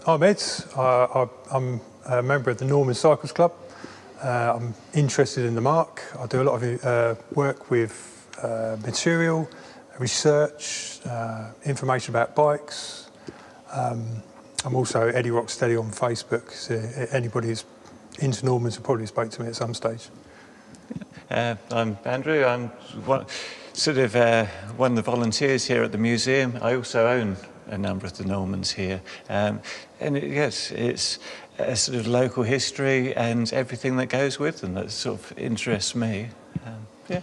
I'm Ed. I'm a member of the Norman Cycles Club. I'm interested in the marque. I do a lot of work with material, research, information about bikes. I'm also Eddie Rocksteady on Facebook, so anybody who's into Normans will probably spoke to me at some stage. I'm Andrew. I'm one of the volunteers here at the museum. I also own a number of the Normans here. Yes, it's a sort of local history and everything that goes with them that sort of interests me. Yeah.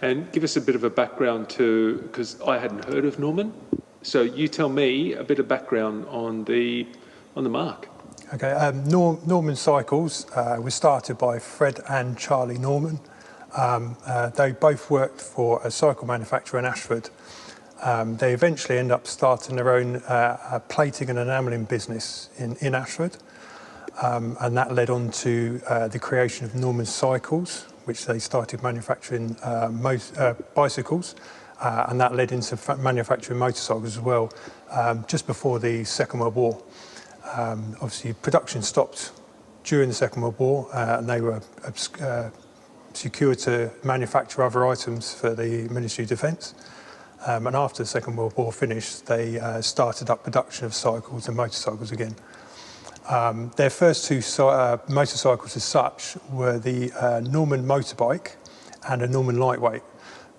And give us a bit of a background too, because I hadn't heard of Norman. So you tell me a bit of background on the marque. Okay, Norman Cycles was started by Fred and Charlie Norman. They both worked for a cycle manufacturer in Ashford. They eventually end up starting their own plating and enamelling business in Ashford. And that led on to the creation of Norman Cycles, which they started manufacturing bicycles. And that led into manufacturing motorcycles as well, just before the Second World War. Obviously, production stopped during the Second World War, and they were secured to manufacture other items for the Ministry of Defence. And after the Second World War finished, they started up production of cycles and motorcycles again. Their first two motorcycles as such were the Norman Motorbike and a Norman Lightweight,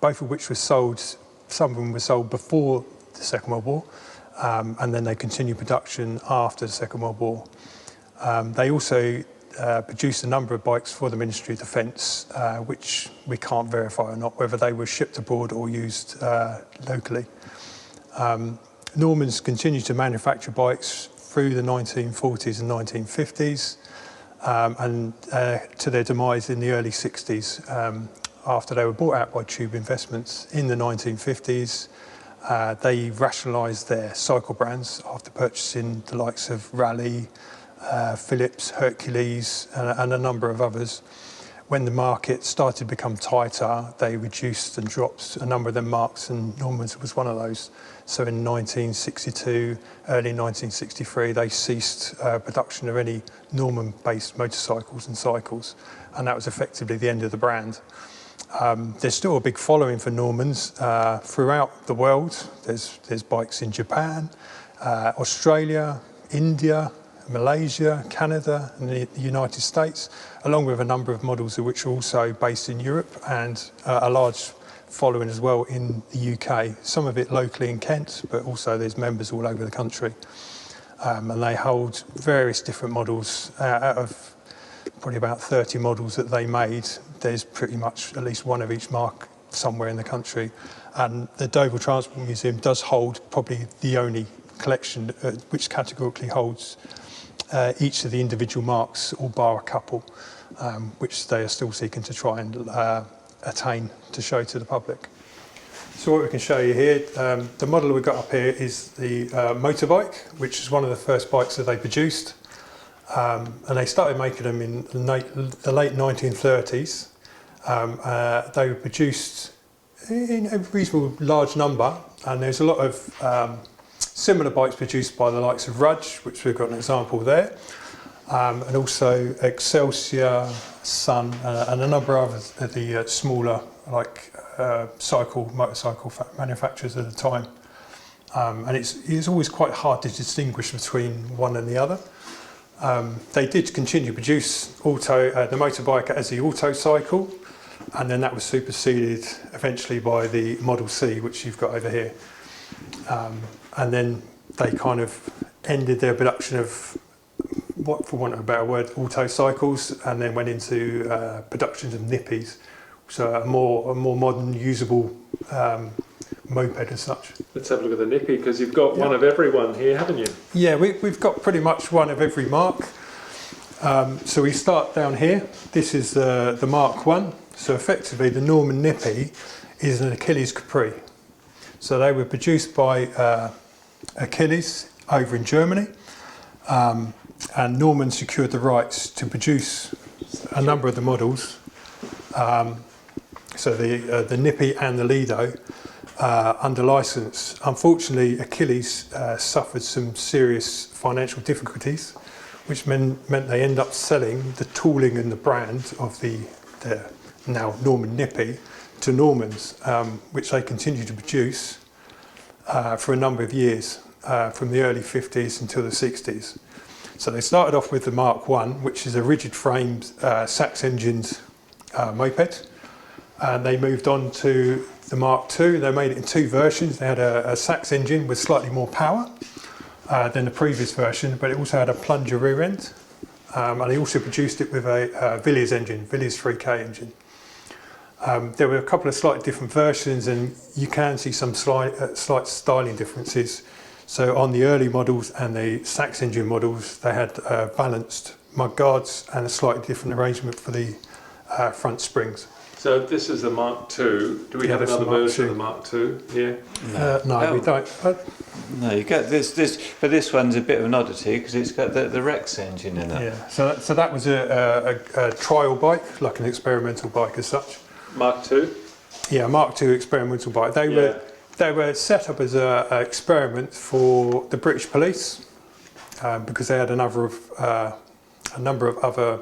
both of which were sold, some of them were sold before the Second World War, and then they continued production after the Second World War. They also produced a number of bikes for the Ministry of Defence, which we can't verify or not, whether they were shipped abroad or used locally. Normans continued to manufacture bikes through the 1940s and 1950s, and to their demise in the early 60s. After they were bought out by Tube Investments in the 1950s, they rationalised their cycle brands after purchasing the likes of Raleigh, Phillips, Hercules, and a number of others. When the market started to become tighter, they reduced and dropped a number of their marques, and Normans was one of those. So in 1962, early 1963, they ceased production of any Norman-based motorcycles and cycles, and that was effectively the end of the brand. There's still a big following for Normans throughout the world. There's bikes in Japan, Australia, India, Malaysia, Canada and the United States, along with a number of models which are also based in Europe, and a large following as well in the UK, some of it locally in Kent, but also there's members all over the country. And they hold various different models. Out of probably about 30 models that they made, there's pretty much at least one of each marque somewhere in the country. And the Deauville Transport Museum does hold probably the only collection which categorically holds each of the individual marques, all bar a couple, which they are still seeking to try and attain to show to the public. So what we can show you here, the model we've got up here is the motorbike, which is one of the first bikes that they produced. And they started making them in the late 1930s. They were produced in a reasonable large number, and there's a lot of similar bikes produced by the likes of Rudge, which we've got an example there, and also Excelsior, Sun, and a number of the smaller motorcycle manufacturers at the time. And it's always quite hard to distinguish between one and the other. They did continue to produce the motorbike as the auto cycle, and then that was superseded eventually by the Model C, which you've got over here. And then they kind of ended their production of, for want of a better word, auto cycles, and then went into productions of Nippies, so a more modern, usable moped as such. Let's have a look at the Nippy, because you've got one of every one here, haven't you? Yeah, we've got pretty much one of every marque. So we start down here. This is the Mark 1. So effectively the Norman Nippy is an Achilles Capri. So they were produced by Achilles over in Germany, and Norman secured the rights to produce a number of the models. So the Nippy and the Lido, under licence. Unfortunately, Achilles suffered some serious financial difficulties, which meant they end up selling the tooling and the brand of the now Norman Nippy to Normans, which they continued to produce for a number of years, from the early 50s until the 60s. So they started off with the Mark I, which is a rigid framed Sachs-engined moped, and they moved on to the Mark II. They made it in two versions. They had a Sachs engine with slightly more power than the previous version, but it also had a plunger rear end, and they also produced it with a Villiers engine, Villiers 3K engine. There were a couple of slightly different versions, and you can see some slight styling differences. So on the early models and the Sachs engine models, they had balanced mud guards and a slightly different arrangement for the front springs. So this is the Mark II. Do we have another version of the Mark II here? No, we don't. No, you get this, but this one's a bit of an oddity because it's got the Rex engine in it. Yeah. So that was a trial bike, like an experimental bike as such. Mark II. Yeah, Mark II experimental bike. They were set up as an experiment for the British police because they had a number of other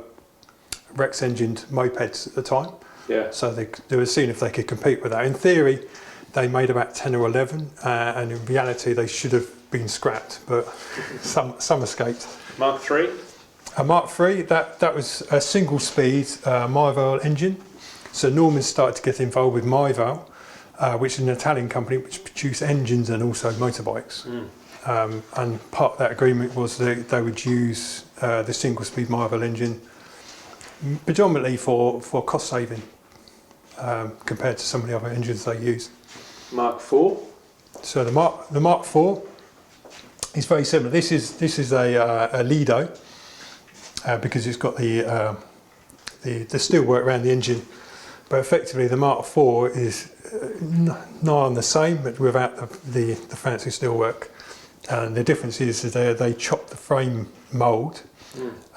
Rex-engined mopeds at the time. Yeah. So they were seeing if they could compete with that. In theory, they made about 10 or 11, and in reality, they should have been scrapped, but some escaped. Mark III. Mark III, that was a single-speed Myval engine. So Norman started to get involved with Myval, which is an Italian company which produced engines and also motorbikes. And part of that agreement was that they would use the single-speed Myval engine predominantly for cost saving compared to some of the other engines they use. Mark IV. So the Mark IV is very similar. This is a Lido because it's got the steelwork around the engine. But effectively, the Mark IV is nigh on the same, but without the fancy steelwork. And the difference is that they chop the frame mould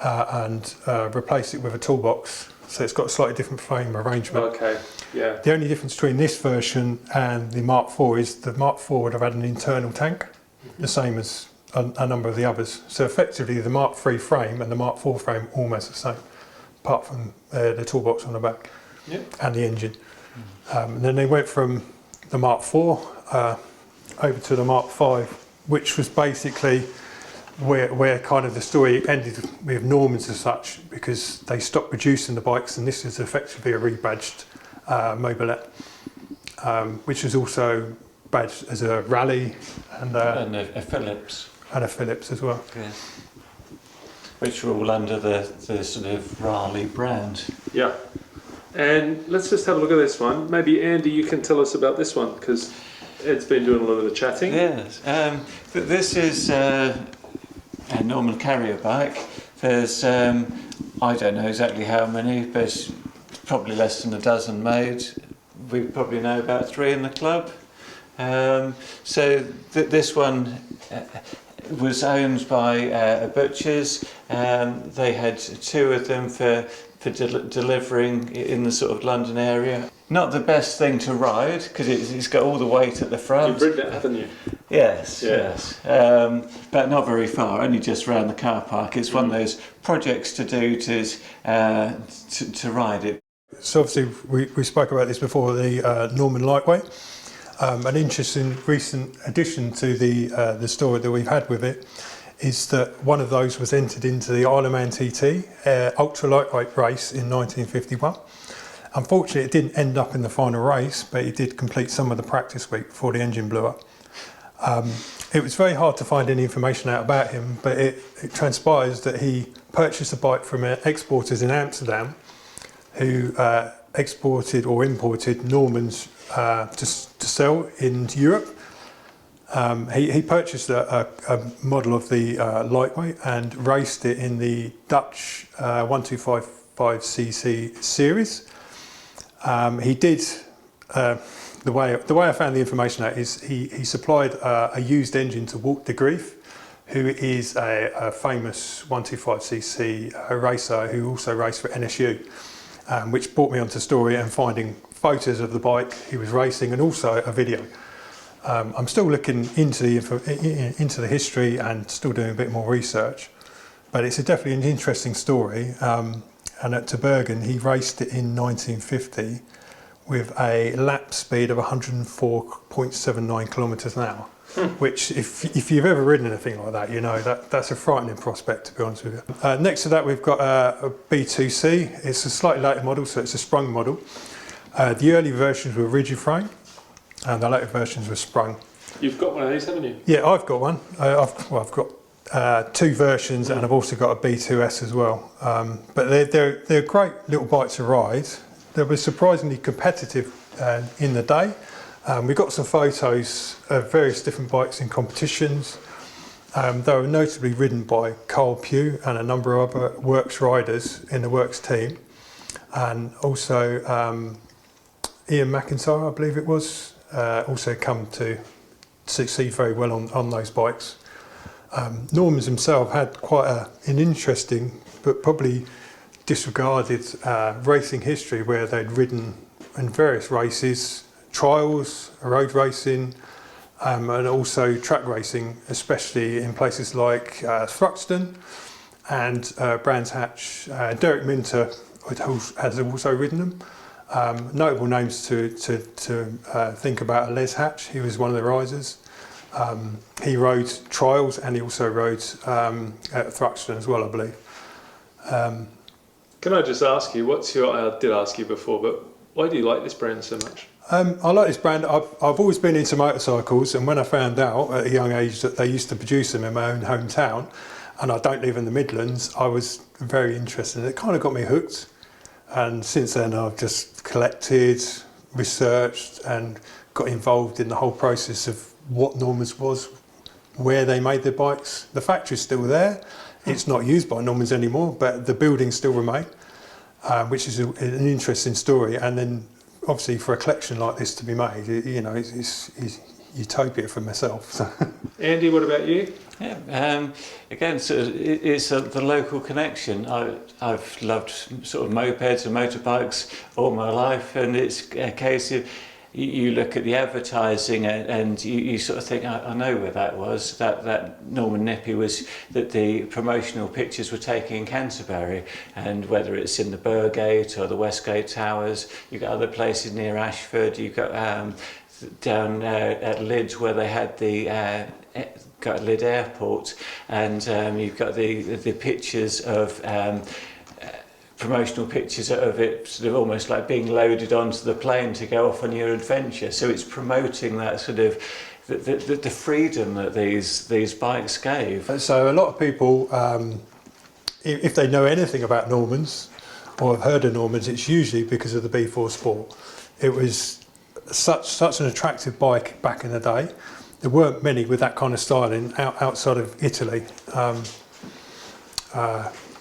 and replace it with a toolbox. So it's got a slightly different frame arrangement. Okay, yeah. The only difference between this version and the Mark IV is the Mark IV would have had an internal tank, the same as a number of the others. So effectively, the Mark III frame and the Mark IV frame almost the same, apart from the toolbox on the back. Yep. And the engine. And then they went from the Mark IV over to the Mark V, which was basically where kind of the story ended with Normans as such, because they stopped producing the bikes, and this is effectively a rebadged mobilette, which was also badged as a rally and a Phillips. And a Phillips as well. Yeah. Which were all under the sort of Raleigh brand. Yeah. And let's just have a look at this one. Maybe Andy, you can tell us about this one because Ed's been doing a lot of the chatting. Yes. This is a Norman carrier bike. There's I don't know exactly how many, but it's probably less than a dozen made. We probably know about 3 in the club. So this one was owned by butchers. They had 2 of them for delivering in the sort of London area. Not the best thing to ride because it's got all the weight at the front. You've ridden it, haven't you? Yes, yes. But not very far, only just around the car park. It's one of those projects to do to ride it. So obviously we spoke about this before, the Norman Lightweight. An interesting recent addition to the story that we've had with it is that one of those was entered into the Isle of Man TT ultra lightweight race in 1951. Unfortunately, it didn't end up in the final race, but it did complete some of the practice week before the engine blew up. It was very hard to find any information out about him, but it transpires that he purchased a bike from exporters in Amsterdam who exported or imported Normans to sell in Europe. He purchased a model of the lightweight and raced it in the Dutch 1255cc series. He did, the way I found the information out is he supplied a used engine to Walt de Grief, who is a famous 125cc racer who also raced for NSU, which brought me onto story and finding photos of the bike he was racing and also a video. I'm still looking into the history and still doing a bit more research, but it's definitely an interesting story. And at Terbergen, he raced it in 1950 with a lap speed of 104.79 kilometres an hour. Which, if you've ever ridden anything like that, you know that's a frightening prospect, to be honest with you. Next to that, we've got a B2C. It's a slightly later model, so it's a sprung model. The early versions were rigid frame, and the later versions were sprung. You've got one of these, haven't you? Yeah, I've got one. I've got 2 versions, and I've also got a B2S as well. But they're great little bikes to ride. They were surprisingly competitive in the day. We got some photos of various different bikes in competitions. They were notably ridden by Carl Pugh and a number of other Works riders in the Works team. And also Ian McIntyre, I believe it was, also come to succeed very well on those bikes. Normans himself had quite an interesting but probably disregarded racing history where they'd ridden in various races, trials, road racing, and also track racing, especially in places like Thruxton and Brands Hatch. Derek Minter has also ridden them. Notable names to think about are Les Hatch. He was one of the risers. He rode trials and he also rode at Thruxton as well, I believe. Can I just ask you, I did ask you before, but why do you like this brand so much? I like this brand. I've always been into motorcycles, and when I found out at a young age that they used to produce them in my own hometown, and I don't live in the Midlands, I was very interested. It kind of got me hooked, and since then I've just collected, researched, and got involved in the whole process of what Normans was, where they made their bikes. The factory's still there. It's not used by Normans anymore, but the buildings still remain, which is an interesting story. And then obviously for a collection like this to be made, you know, it's utopia for myself. So. Andy, what about you? Yeah, again, so it's the local connection. I've loved sort of mopeds and motorbikes all my life, and it's a case of you look at the advertising and you sort of think, I know where that was. That Norman Nippy was that the promotional pictures were taken in Canterbury, and whether it's in the Burgate or the Westgate Towers, you've got other places near Ashford, you've got down at Lids where they had the got Lyd Airport, and you've got the pictures of promotional pictures of it sort of almost like being loaded onto the plane to go off on your adventure. So it's promoting that sort of the freedom that these bikes gave. So a lot of people, if they know anything about Normans or have heard of Normans, it's usually because of the B4 Sport. It was such an attractive bike back in the day. There weren't many with that kind of styling outside of Italy.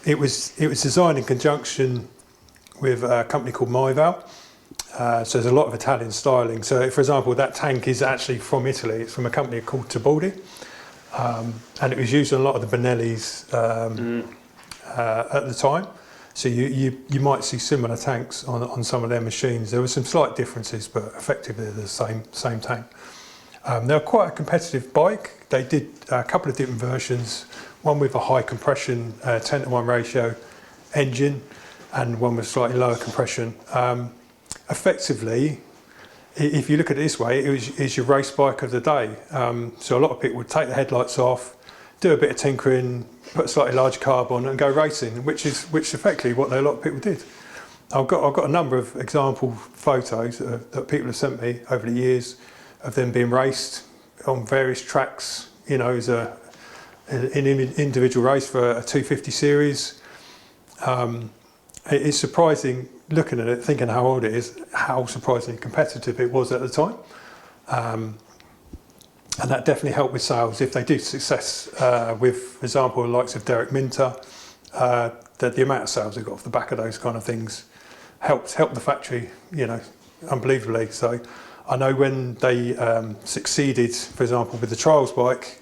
It was designed in conjunction with a company called Myval. So there's a lot of Italian styling. So, for example, that tank is actually from Italy. It's from a company called Tibaldi, and it was used on a lot of the Benellis at the time. So you might see similar tanks on some of their machines. There were some slight differences, but effectively they're the same tank. They're quite a competitive bike. They did a couple of different versions. One with a high compression 10:1 ratio engine, and one with slightly lower compression. Effectively, if you look at it this way, it's your race bike of the day. So a lot of people would take the headlights off, do a bit of tinkering, put a slightly larger carb on, and go racing, which effectively what a lot of people did. I've got a number of example photos that people have sent me over the years of them being raced on various tracks. You know, as an individual race for a 250 series. It's surprising looking at it, thinking how old it is, how surprisingly competitive it was at the time. And that definitely helped with sales. If they do success with, for example, the likes of Derek Minter, the amount of sales they got off the back of those kind of things helped the factory, you know, unbelievably. So I know when they succeeded, for example, with the trials bike,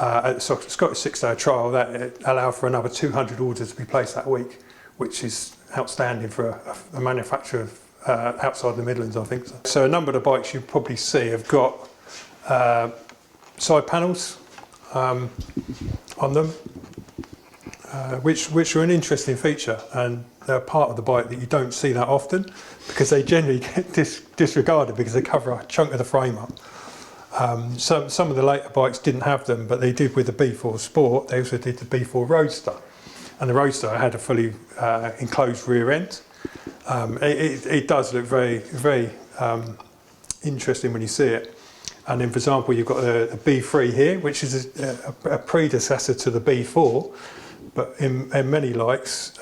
at the Scottish 6-day trial, that allowed for another 200 orders to be placed that week, which is outstanding for a manufacturer outside the Midlands, I think. So a number of the bikes you probably see have got side panels on them, which are an interesting feature, and they're part of the bike that you don't see that often because they generally get disregarded because they cover a chunk of the frame up. Some of the later bikes didn't have them, but they did with the B4 Sport. They also did the B4 Roadster, and the Roadster had a fully enclosed rear end. It does look very, very interesting when you see it. And then, for example, you've got the B3 here, which is a predecessor to the B4, but in many likes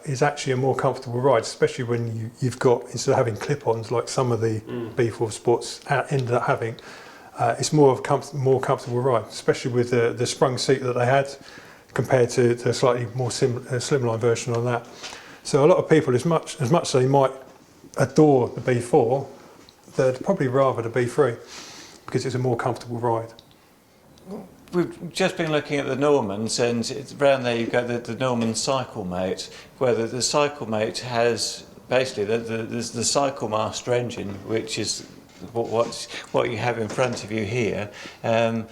is actually a more comfortable ride, especially when you've got, instead of having clip-ons like some of the B4 Sports ended up having, it's more comfortable ride, especially with the sprung seat that they had compared to the slightly more slimline version on that. So a lot of people, as much as they might adore the B4, they'd probably rather the B3 because it's a more comfortable ride. We've just been looking at the Normans, and around there you've got the Norman Cyclemate, where the Cyclemate has basically the Cycle Master engine, which is what you have in front of you here. And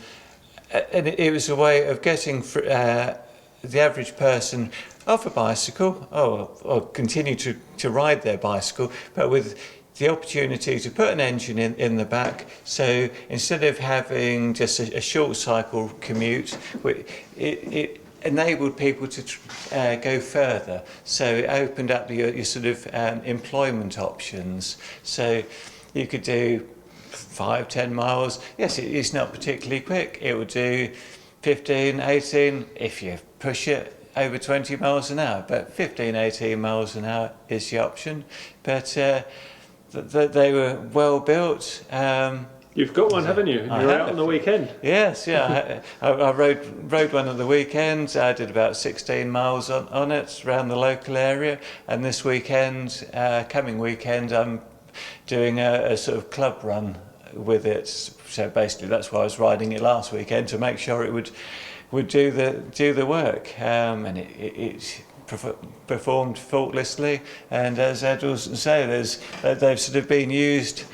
it was a way of getting the average person off a bicycle, or continue to ride their bicycle, but with the opportunity to put an engine in the back. So instead of having just a short cycle commute, it enabled people to go further. So it opened up your sort of employment options. So you could do 5-10 miles. Yes, it's not particularly quick. It would do 15, 18 if you push it over 20 miles an hour, but 15, 18 miles an hour is the option. But they were well built. You've got one, haven't you? And you're out on the weekend. Yes, yeah. I rode one at the weekend. I did about 16 miles on it around the local area. And this weekend, coming weekend, I'm doing a sort of club run with it. So basically, that's why I was riding it last weekend, to make sure it would do the work. And it performed faultlessly, and as Ed was saying, they've sort of been used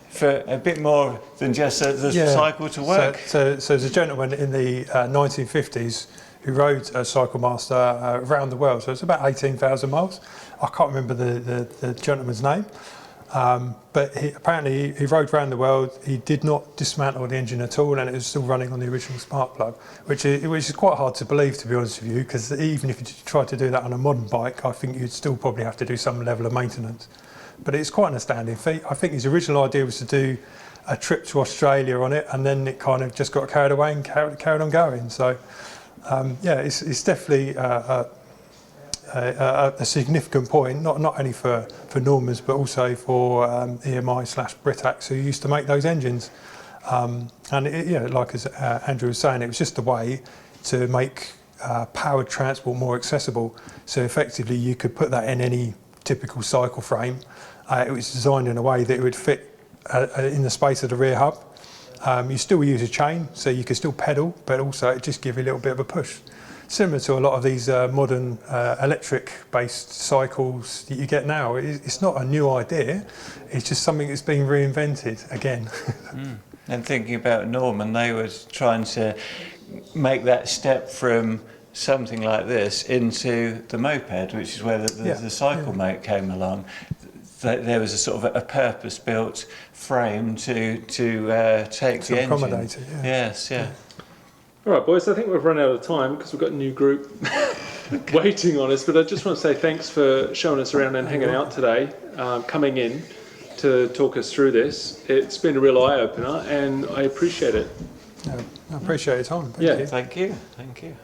for a bit more than just the cycle to work. So there's a gentleman in the 1950s who rode a Cycle Master around the world, so it's about 18,000 miles. I can't remember the gentleman's name, but apparently he rode around the world. He did not dismantle the engine at all, and it was still running on the original spark plug, which is quite hard to believe, to be honest with you, because even if you tried to do that on a modern bike, I think you'd still probably have to do some level of maintenance. But it's quite an astounding feat. I think his original idea was to do a trip to Australia on it, and then it kind of just got carried away and carried on going. So it's definitely a significant point, not only for Normans, but also for EMI/Britax, who used to make those engines. And like as Andrew was saying, it was just a way to make powered transport more accessible. So effectively, you could put that in any typical cycle frame. It was designed in a way that it would fit in the space of the rear hub. You still use a chain, so you could still pedal, but also it just give you a little bit of a push. Similar to a lot of these modern electric-based cycles that you get now. It's not a new idea, it's just something that's being reinvented again. And thinking about Norman, they were trying to make that step from something like this into the moped, which is where the Cyclemate came along. There was a sort of a purpose-built frame to take the engine. Accommodate it, Yes, yeah. All right, boys, I think we've run out of time because we've got a new group waiting on us. But I just want to say thanks for showing us around and hanging out today, coming in to talk us through this. It's been a real eye-opener, and I appreciate it. I appreciate your time. Thank you. Thank you.